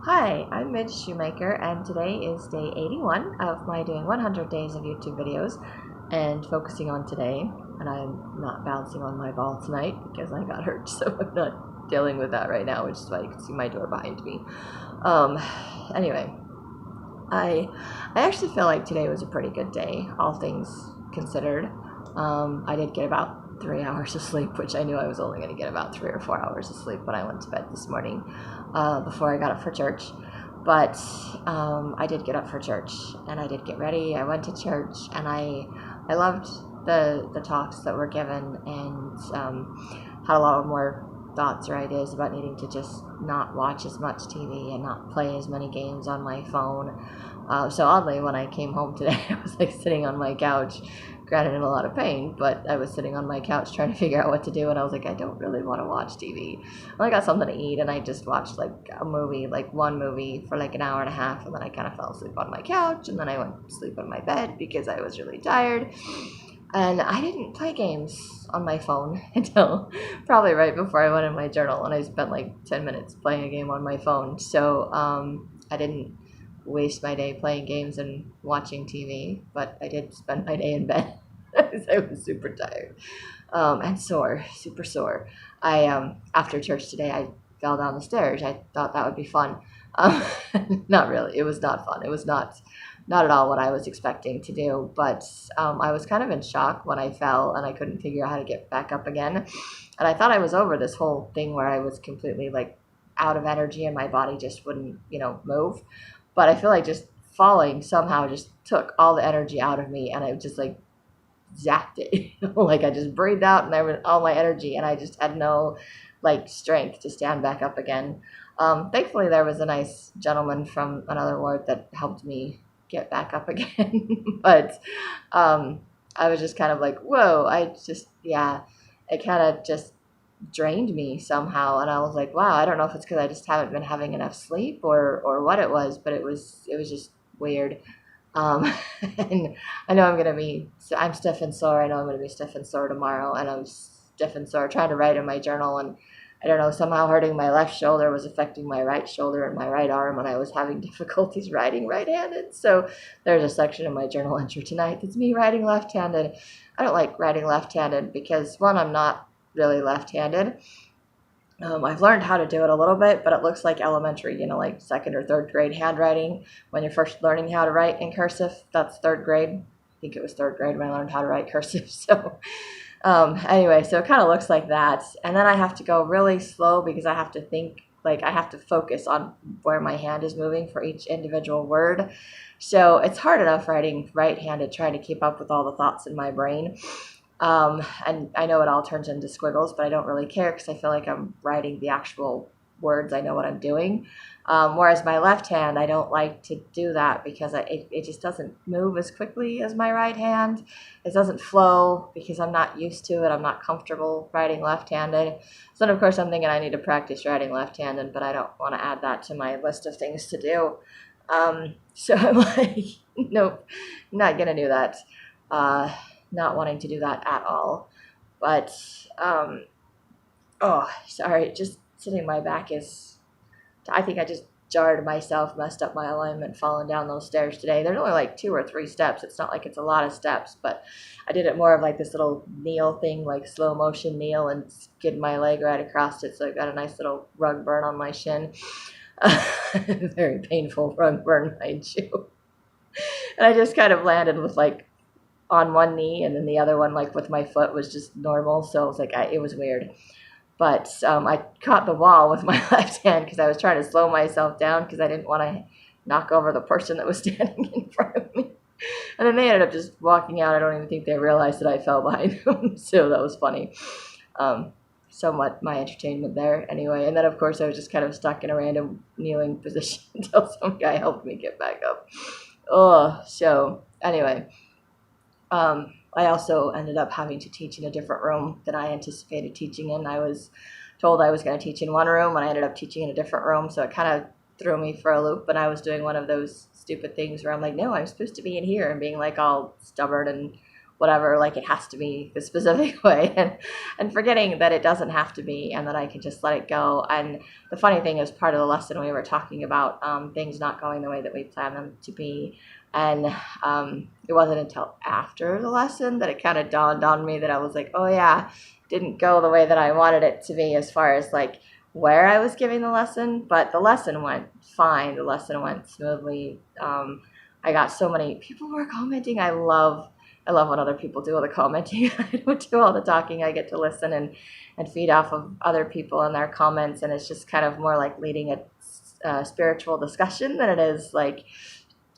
Hi, I'm Midge Shoemaker, and today is day 81 of my doing 100 days of YouTube videos and focusing on today. And I'm not bouncing on my ball tonight because I got hurt, so I'm not dealing with that right now, which is why you can see my door behind me. Um, anyway, I actually feel like today was a pretty good day, all things considered. I did get about 3 hours of sleep, which I knew I was only going to get about 3 or 4 hours of sleep when I went to bed this morning before I got up for church. But I did get up for church and I did get ready. I went to church and I loved the talks that were given and had a lot more thoughts or ideas about needing to just not watch as much TV and not play as many games on my phone. So oddly, when I came home today, I was like sitting on my couch, granted in a lot of pain, but I was sitting on my couch trying to figure out what to do, and I was like, I don't really want to watch TV. I got something to eat, and I just watched like a movie, like one movie for like an hour and a half, and then I kind of fell asleep on my couch, and then I went to sleep on my bed because I was really tired. And I didn't play games on my phone until probably right before I went in my journal, and I spent like 10 minutes playing a game on my phone. So I didn't waste my day playing games and watching TV, but I did spend my day in bed because I was super tired and sore, super sore. I after church today, I fell down the stairs. I thought that would be fun. Um, Not really. It was not fun. It was not at all what I was expecting to do. But I was kind of in shock when I fell and I couldn't figure out how to get back up again. And I thought I was over this whole thing where I was completely like out of energy and my body just wouldn't, move. But I feel like just falling somehow just took all the energy out of me and I just like zapped it. Like I just breathed out and I went all my energy and I just had no like strength to stand back up again. Thankfully there was a nice gentleman from another ward that helped me get back up again. But um, I was just kind of like, whoa, yeah, it kind of just drained me somehow. And I was like, wow, I don't know if it's because I just haven't been having enough sleep or what it was, but it was just weird. Um, and I know I'm stiff and sore. I know I'm going to be stiff and sore tomorrow, and I'm stiff and sore trying to write in my journal. And I don't know, somehow hurting my left shoulder was affecting my right shoulder and my right arm, and I was having difficulties writing right-handed. So there's a section in my journal entry tonight that's me writing left-handed. I don't like writing left-handed because, one, I'm not really left-handed. I've learned how to do it a little bit, but it looks like elementary, like second or third grade handwriting. When you're first learning how to write in cursive, that's third grade. I think it was third grade when I learned how to write cursive. So anyway, so it kind of looks like that. And then I have to go really slow because I have to think, like I have to focus on where my hand is moving for each individual word. So it's hard enough writing right-handed, trying to keep up with all the thoughts in my brain. And I know it all turns into squiggles, but I don't really care because I feel like I'm writing the actual words. I know what I'm doing. Whereas my left hand, I don't like to do that because it just doesn't move as quickly as my right hand. It doesn't flow because I'm not used to it. I'm not comfortable writing left-handed. So then, of course, I'm thinking I need to practice writing left-handed, but I don't want to add that to my list of things to do. So I'm like, nope, not going to do that. Not wanting to do that at all. But, oh, sorry, just sitting my back is, I think I just jarred myself, messed up my alignment, falling down those stairs today. There's only like 2 or 3 steps. It's not like it's a lot of steps, but I did it more of like this little kneel thing, like slow motion kneel and skid my leg right across it. So I got a nice little rug burn on my shin. Very painful rug burn, mind you. And I just kind of landed with like on one knee, and then the other one, like with my foot, was just normal. So it was like it was weird. But I caught the wall with my left hand because I was trying to slow myself down because I didn't want to knock over the person that was standing in front of me. And then they ended up just walking out. I don't even think they realized that I fell behind them. So that was funny. Somewhat my entertainment there anyway. And then, of course, I was just kind of stuck in a random kneeling position until some guy helped me get back up. Oh, so anyway. I also ended up having to teach in a different room than I anticipated teaching in. I was told I was going to teach in one room, and I ended up teaching in a different room, so it kind of threw me for a loop. And I was doing one of those stupid things where I'm like, no, I'm supposed to be in here, and being like all stubborn and whatever, like it has to be the specific way, and forgetting that it doesn't have to be, and that I can just let it go. And the funny thing is, part of the lesson we were talking about things not going the way that we plan them to be. And it wasn't until after the lesson that it kind of dawned on me that I was like, oh yeah, didn't go the way that I wanted it to be as far as like where I was giving the lesson, but the lesson went fine. The lesson went smoothly. I got so many people were commenting. I love when other people do all the commenting. I don't do all the talking. I get to listen and feed off of other people and their comments, and it's just kind of more like leading a spiritual discussion than it is like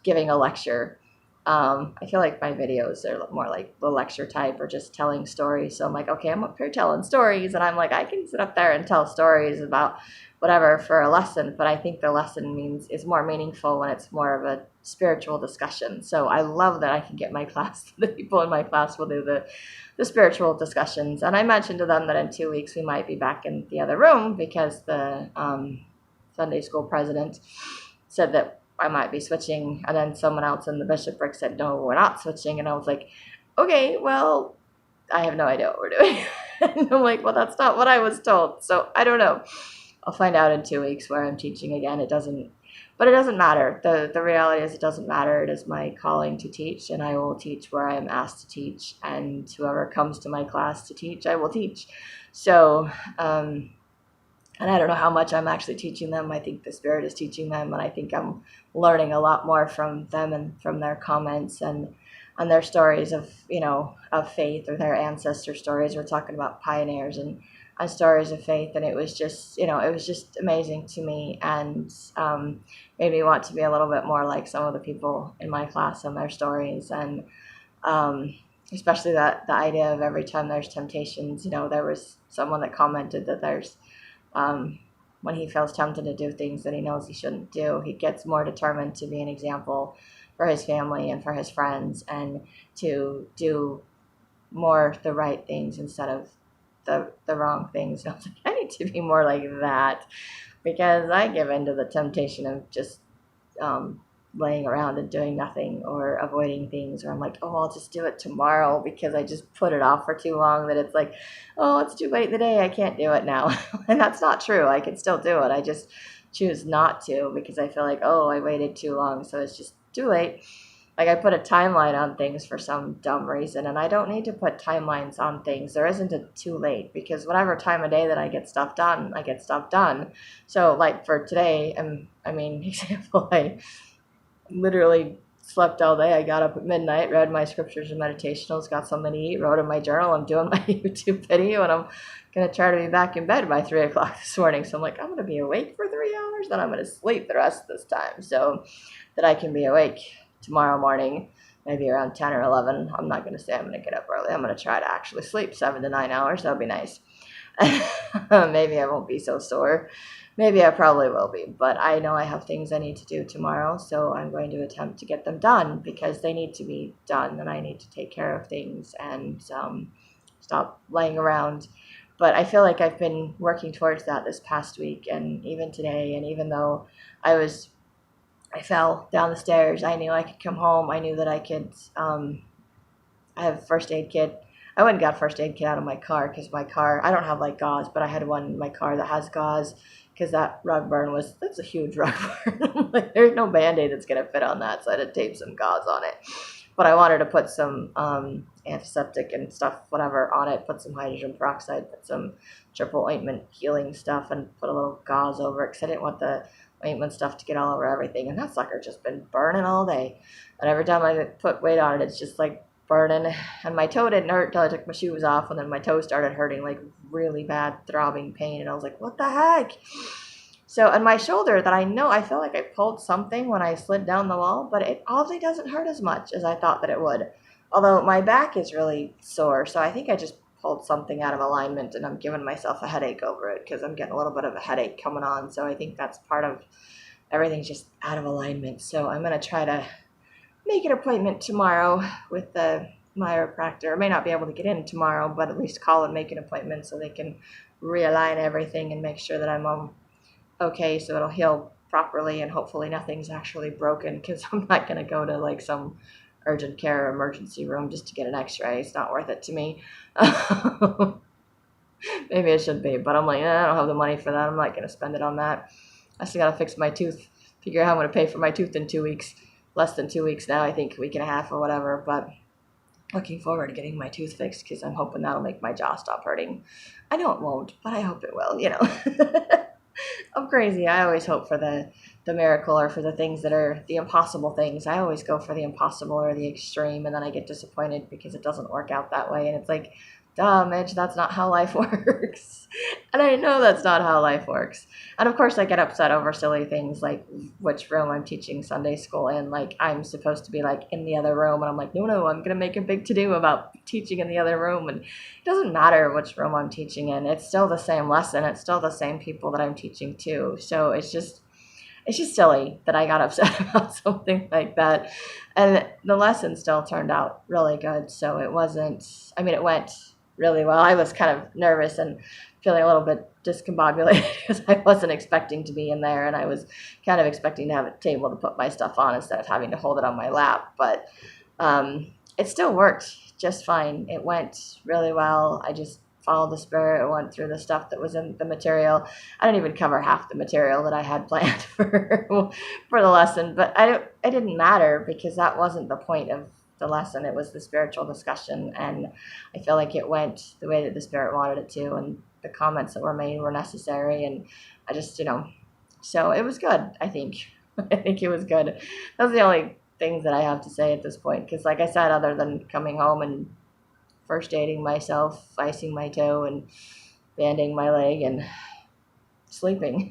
giving a lecture. I feel like my videos are more like the lecture type or just telling stories. So I'm like, okay, I'm up here telling stories, and I'm like, I can sit up there and tell stories about whatever for a lesson, but I think the lesson is more meaningful when it's more of a spiritual discussion. So I love that I can get my class, the people in my class will do the spiritual discussions. And I mentioned to them that in 2 weeks we might be back in the other room because the Sunday school president said that I might be switching, and then someone else in the bishopric said, no, we're not switching. And I was like, okay, well, I have no idea what we're doing. And I'm like, well, that's not what I was told. So I don't know. I'll find out in 2 weeks where I'm teaching again. It doesn't matter. The reality is it doesn't matter. It is my calling to teach, and I will teach where I am asked to teach. And whoever comes to my class to teach, I will teach. So, and I don't know how much I'm actually teaching them. I think the Spirit is teaching them, and I think I'm learning a lot more from them and from their comments and their stories of, of faith, or their ancestor stories. We're talking about pioneers and stories of faith, and it was just, it was just amazing to me, and made me want to be a little bit more like some of the people in my class and their stories, and especially the idea of every time there's temptations. There was someone that commented that there's when he feels tempted to do things that he knows he shouldn't do, he gets more determined to be an example for his family and for his friends, and to do more the right things instead of the wrong things. And I was like, I need to be more like that, because I give into the temptation of just laying around and doing nothing, or avoiding things, or I'm like, oh, I'll just do it tomorrow because I just put it off for too long, that it's like, oh, it's too late in the day, I can't do it now. And that's not true. I can still do it. I just choose not to, because I feel like, oh, I waited too long, so it's just too late. Like, I put a timeline on things for some dumb reason, and I don't need to put timelines on things. There isn't a too late, because whatever time of day that I get stuff done, I get stuff done. So, like, for today, example, I literally slept all day. I got up at midnight, read my scriptures and meditationals, got something to eat, wrote in my journal. I'm doing my YouTube video, and I'm going to try to be back in bed by 3 o'clock this morning. So I'm like, I'm going to be awake for 3 hours, then I'm going to sleep the rest of this time, so that I can be awake tomorrow morning, maybe around 10 or 11. I'm not going to say I'm going to get up early. I'm going to try to actually sleep 7 to 9 hours. That would be nice. Maybe I won't be so sore. Maybe I probably will be, but I know I have things I need to do tomorrow, so I'm going to attempt to get them done, because they need to be done, and I need to take care of things and stop laying around. But I feel like I've been working towards that this past week, and even today, and even though I fell down the stairs, I knew I could come home. I knew that I could, I have a first aid kit. I went and got a first aid kit out of my car, because my car, I don't have like gauze, but I had one in my car that has gauze, because that rug burn that's a huge rug burn. Like, there's no Band-Aid that's going to fit on that, so I had to tape some gauze on it. But I wanted to put some antiseptic and stuff, whatever, on it, put some hydrogen peroxide, put some triple ointment healing stuff, and put a little gauze over it, because I didn't want the ointment stuff to get all over everything. And that sucker just been burning all day. And every time I put weight on it, it's just like burning. And my toe didn't hurt until I took my shoes off, and then my toe started hurting, like really bad throbbing pain, and I was like, what the heck? So, and my shoulder, that I feel like I pulled something when I slid down the wall, but it obviously doesn't hurt as much as I thought that it would. Although my back is really sore, so I think I just pulled something out of alignment, and I'm giving myself a headache over it, because I'm getting a little bit of a headache coming on. So I think that's part of everything's just out of alignment. So I'm going to try to make an appointment tomorrow with the chiropractor. I may not be able to get in tomorrow, but at least call and make an appointment so they can realign everything and make sure that I'm okay, so it'll heal properly, and hopefully nothing's actually broken, because I'm not going to go to like some urgent care or emergency room just to get an x-ray. It's not worth it to me. Maybe it should be, but I'm like, I don't have the money for that. I'm not going to spend it on that. I still got to fix my tooth, figure out how I'm going to pay for my tooth in 2 weeks. Less than 2 weeks now, I think, a week and a half or whatever, but looking forward to getting my tooth fixed because I'm hoping that'll make my jaw stop hurting. I know it won't, but I hope it will, you know. I'm crazy. I always hope for the miracle or for the things that are the impossible things. I always go for the impossible or the extreme, and then I get disappointed because it doesn't work out that way. And it's like, duh, Midge, that's not how life works. And I know that's not how life works. And of course I get upset over silly things like which room I'm teaching Sunday school in. Like I'm supposed to be like in the other room, and I'm like, no, I'm going to make a big to-do about teaching in the other room. And it doesn't matter which room I'm teaching in. It's still the same lesson. It's still the same people that I'm teaching to. So it's just silly that I got upset about something like that. And the lesson still turned out really good. So it wasn't, I mean, it went really well. I was kind of nervous and feeling a little bit discombobulated because I wasn't expecting to be in there, and I was kind of expecting to have a table to put my stuff on instead of having to hold it on my lap. But it still worked just fine. It went really well. I just followed the Spirit. I went through the stuff that was in the material. I didn't even cover half the material that I had planned for the lesson, but it didn't matter because that wasn't the point of the lesson. It was the spiritual discussion, and I feel like it went the way that the Spirit wanted it to, and the comments that were made were necessary, and I just, so it was good, I think. I think it was good. Those are the only things that I have to say at this point, because like I said, other than coming home and first aiding myself, icing my toe, and banding my leg, and sleeping,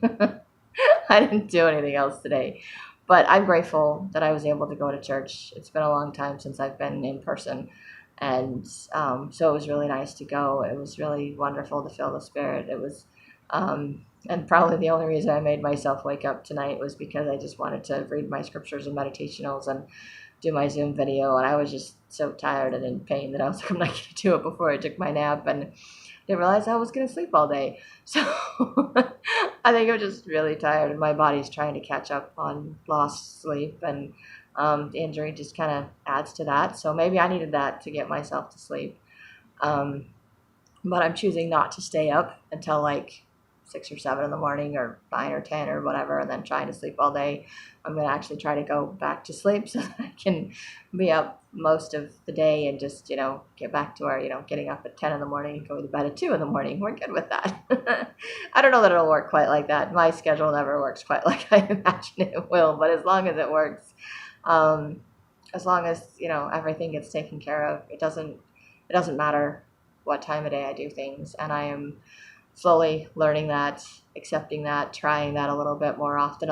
I didn't do anything else today. But I'm grateful that I was able to go to church. It's been a long time since I've been in person. And so it was really nice to go. It was really wonderful to feel the Spirit. It was, and probably the only reason I made myself wake up tonight was because I just wanted to read my scriptures and meditationals and do my Zoom video. And I was just so tired and in pain that I was like, I'm not going to do it before I took my nap. And didn't realize I was going to sleep all day. So I think I'm just really tired, and my body's trying to catch up on lost sleep, and the injury just kind of adds to that. So maybe I needed that to get myself to sleep. But I'm choosing not to stay up until like 6 or 7 in the morning, or 9 or 10 or whatever, and then trying to sleep all day. I'm going to actually try to go back to sleep so that I can be up most of the day and just, get back to where, getting up at 10 in the morning and going to bed at 2 in the morning. We're good with that. I don't know that it'll work quite like that. My schedule never works quite like I imagine it will, but as long as it works, as long as, everything gets taken care of, it doesn't matter what time of day I do things. And I am slowly learning that, accepting that, trying that a little bit more often,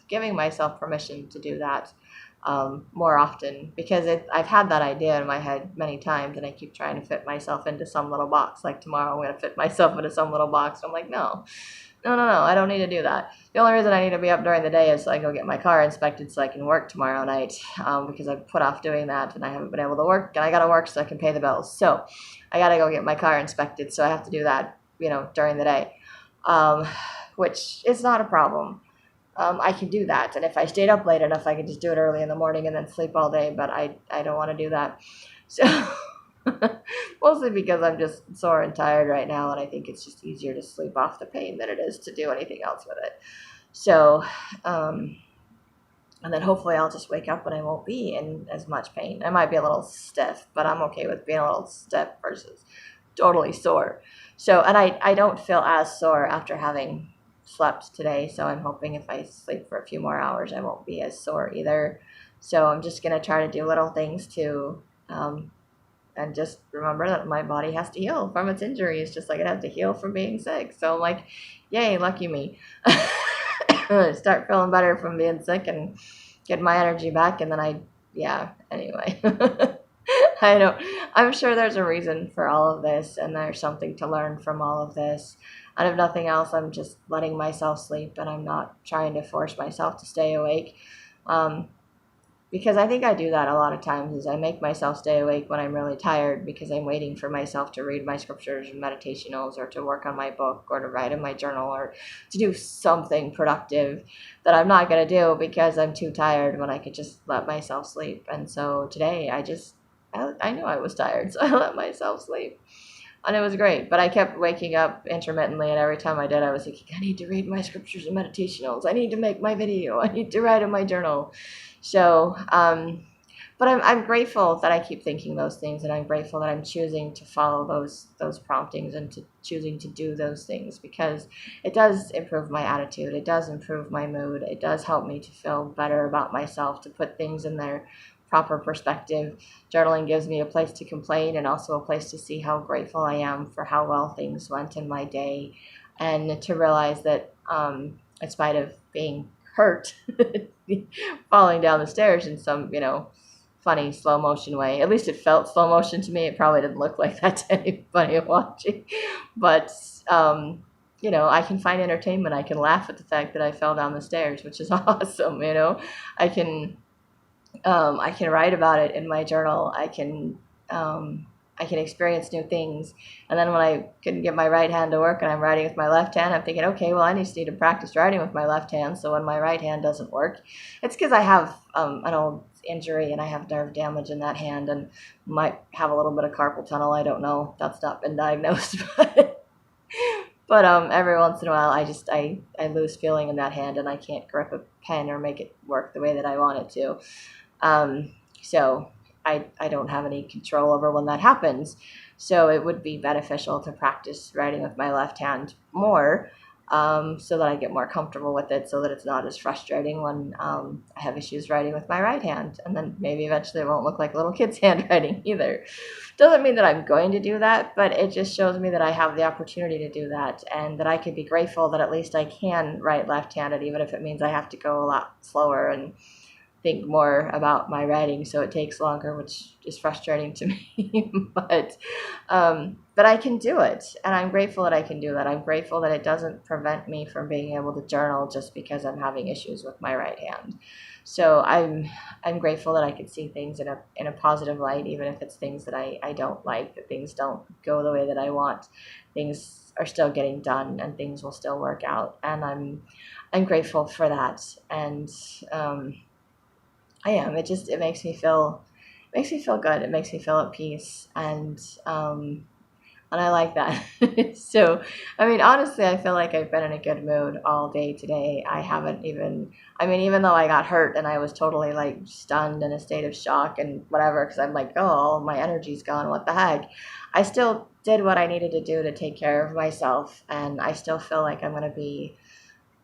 giving myself permission to do that more often, because I've had that idea in my head many times, and I keep trying to fit myself into some little box. Like tomorrow I'm going to fit myself into some little box. I'm like, no, I don't need to do that. The only reason I need to be up during the day is so I go get my car inspected so I can work tomorrow night, because I put off doing that and I haven't been able to work, and I got to work so I can pay the bills. So I got to go get my car inspected, so I have to do that, during the day, which is not a problem. I can do that, and if I stayed up late enough, I could just do it early in the morning and then sleep all day, but I don't want to do that. So mostly because I'm just sore and tired right now, and I think it's just easier to sleep off the pain than it is to do anything else with it. So, and then hopefully I'll just wake up and I won't be in as much pain. I might be a little stiff, but I'm okay with being a little stiff versus totally sore. So, and I don't feel as sore after having slept today, so I'm hoping if I sleep for a few more hours, I won't be as sore either. So I'm just going to try to do little things to, and just remember that my body has to heal from its injuries, just like it has to heal from being sick. So I'm like, yay, lucky me. Start feeling better from being sick and get my energy back, and then anyway. I'm sure there's a reason for all of this, and there's something to learn from all of this. And if nothing else, I'm just letting myself sleep, and I'm not trying to force myself to stay awake. because I think I do that a lot of times, is I make myself stay awake when I'm really tired because I'm waiting for myself to read my scriptures and meditationals, or to work on my book, or to write in my journal, or to do something productive that I'm not going to do because I'm too tired, when I could just let myself sleep. And so today I knew I was tired, so I let myself sleep. And it was great, but I kept waking up intermittently, and every time I did, I was thinking, I need to read my scriptures and meditationals. I need to make my video. I need to write in my journal. So, but I'm grateful that I keep thinking those things, and I'm grateful that I'm choosing to follow those promptings, and to choosing to do those things, because it does improve my attitude. It does improve my mood. It does help me to feel better about myself, to put things in their proper perspective. Journaling gives me a place to complain, and also a place to see how grateful I am for how well things went in my day, and to realize that, in spite of being hurt, falling down the stairs in some, funny slow motion way. At least it felt slow motion to me. It probably didn't look like that to anybody watching, but I can find entertainment. I can laugh at the fact that I fell down the stairs, which is awesome. I can I can write about it in my journal. I can experience new things. And then when I couldn't get my right hand to work and I'm writing with my left hand, I'm thinking, okay, well, I just need to practice writing with my left hand. So when my right hand doesn't work, it's because I have an old injury, and I have nerve damage in that hand, and might have a little bit of carpal tunnel. I don't know. That's not been diagnosed, but every once in a while, I lose feeling in that hand, and I can't grip a pen or make it work the way that I want it to. So I don't have any control over when that happens. So it would be beneficial to practice writing with my left hand more, so that I get more comfortable with it, so that it's not as frustrating when I have issues writing with my right hand. And then maybe eventually it won't look like little kids' handwriting either. Doesn't mean that I'm going to do that, but it just shows me that I have the opportunity to do that, and that I could be grateful that at least I can write left-handed, even if it means I have to go a lot slower and think more about my writing, so it takes longer, which is frustrating to me. But I can do it, and I'm grateful that I can do that. I'm grateful that it doesn't prevent me from being able to journal just because I'm having issues with my right hand. So I'm grateful that I can see things in a positive light, even if it's things that I don't like, that things don't go the way that I want. Things are still getting done, and things will still work out, and I'm grateful for that. And I am. It makes me feel good. It makes me feel at peace, and I like that. So, I mean, honestly, I feel like I've been in a good mood all day today. Even though I got hurt and I was totally like stunned, in a state of shock and whatever, because I'm like, oh, all my energy's gone. What the heck? I still did what I needed to do to take care of myself, and I still feel like I'm gonna be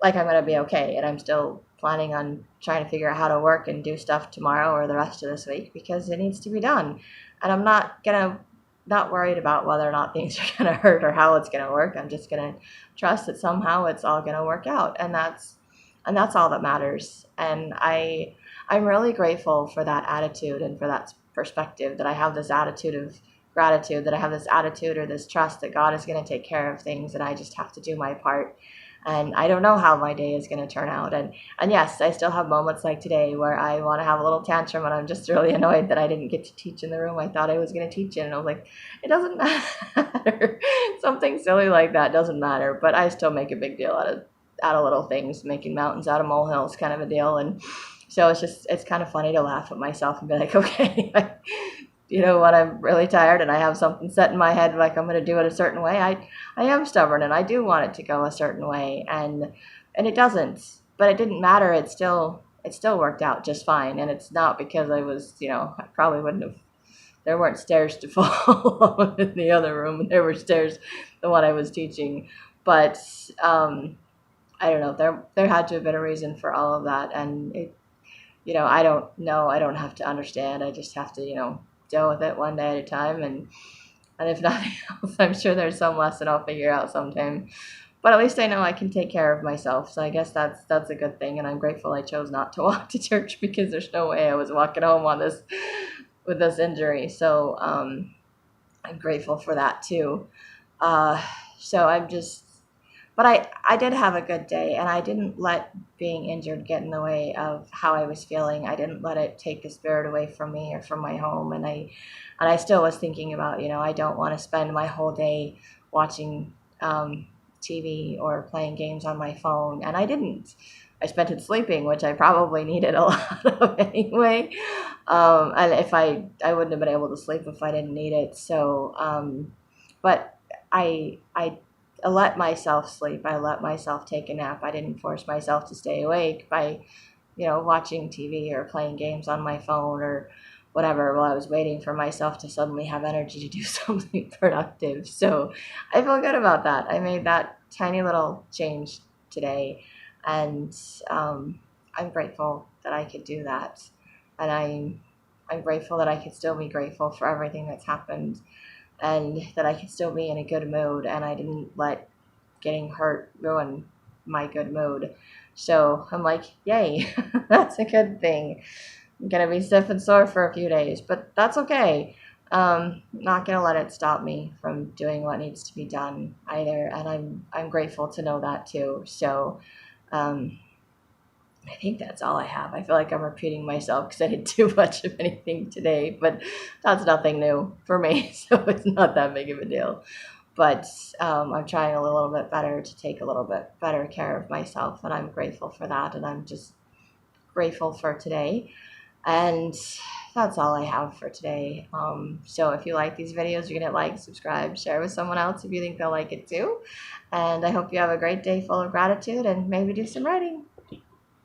okay, and I'm still planning on trying to figure out how to work and do stuff tomorrow or the rest of this week, because it needs to be done. And I'm not worried about whether or not things are gonna hurt or how it's gonna work. I'm just gonna trust that somehow it's all gonna work out, and that's all that matters. And I'm really grateful for that attitude, and for that perspective, that I have this attitude of gratitude, that I have this attitude, or this trust, that God is going to take care of things, and I just have to do my part. And I don't know how my day is going to turn out. And yes, I still have moments like today where I want to have a little tantrum, and I'm just really annoyed that I didn't get to teach in the room I thought I was going to teach in. And I was like, it doesn't matter. Something silly like that doesn't matter. But I still make a big deal out of little things, making mountains out of molehills kind of a deal. And so it's kind of funny to laugh at myself and be like, okay, when I'm really tired and I have something set in my head, like I'm going to do it a certain way, I am stubborn, and I do want it to go a certain way, and it doesn't, but it didn't matter. It still worked out just fine. And it's not because I was, I probably wouldn't have, there weren't stairs to fall in the other room, and there were stairs, the one I was teaching. But I don't know, there had to have been a reason for all of that. And I don't know, I don't have to understand. I just have to, deal with it one day at a time. And if nothing else, I'm sure there's some lesson I'll figure out sometime. But at least I know I can take care of myself. So I guess that's a good thing. And I'm grateful I chose not to walk to church, because there's no way I was walking home with this injury. So I'm grateful for that too. So But I did have a good day, and I didn't let being injured get in the way of how I was feeling. I didn't let it take the spirit away from me or from my home. And I still was thinking about, I don't want to spend my whole day watching TV or playing games on my phone. And I didn't. I spent it sleeping, which I probably needed a lot of anyway. And if I wouldn't have been able to sleep if I didn't need it. So, but I let myself sleep. I let myself take a nap. I didn't force myself to stay awake by, watching TV or playing games on my phone or whatever while I was waiting for myself to suddenly have energy to do something productive. So I feel good about that. I made that tiny little change today, and I'm grateful that I could do that. And I'm grateful that I could still be grateful for everything that's happened, and that I could still be in a good mood, and I didn't let getting hurt ruin my good mood. So I'm like, yay, that's a good thing. I'm gonna be stiff and sore for a few days, but that's okay. Not gonna let it stop me from doing what needs to be done either, and I'm grateful to know that too. So um, I think that's all I have. I feel like I'm repeating myself because I didn't do much of anything today, but that's nothing new for me, so it's not that big of a deal. But I'm trying a little bit better to take a little bit better care of myself, and I'm grateful for that, and I'm just grateful for today. And that's all I have for today. So if you like these videos, you're going to like, subscribe, share with someone else if you think they'll like it too. And I hope you have a great day full of gratitude and maybe do some writing.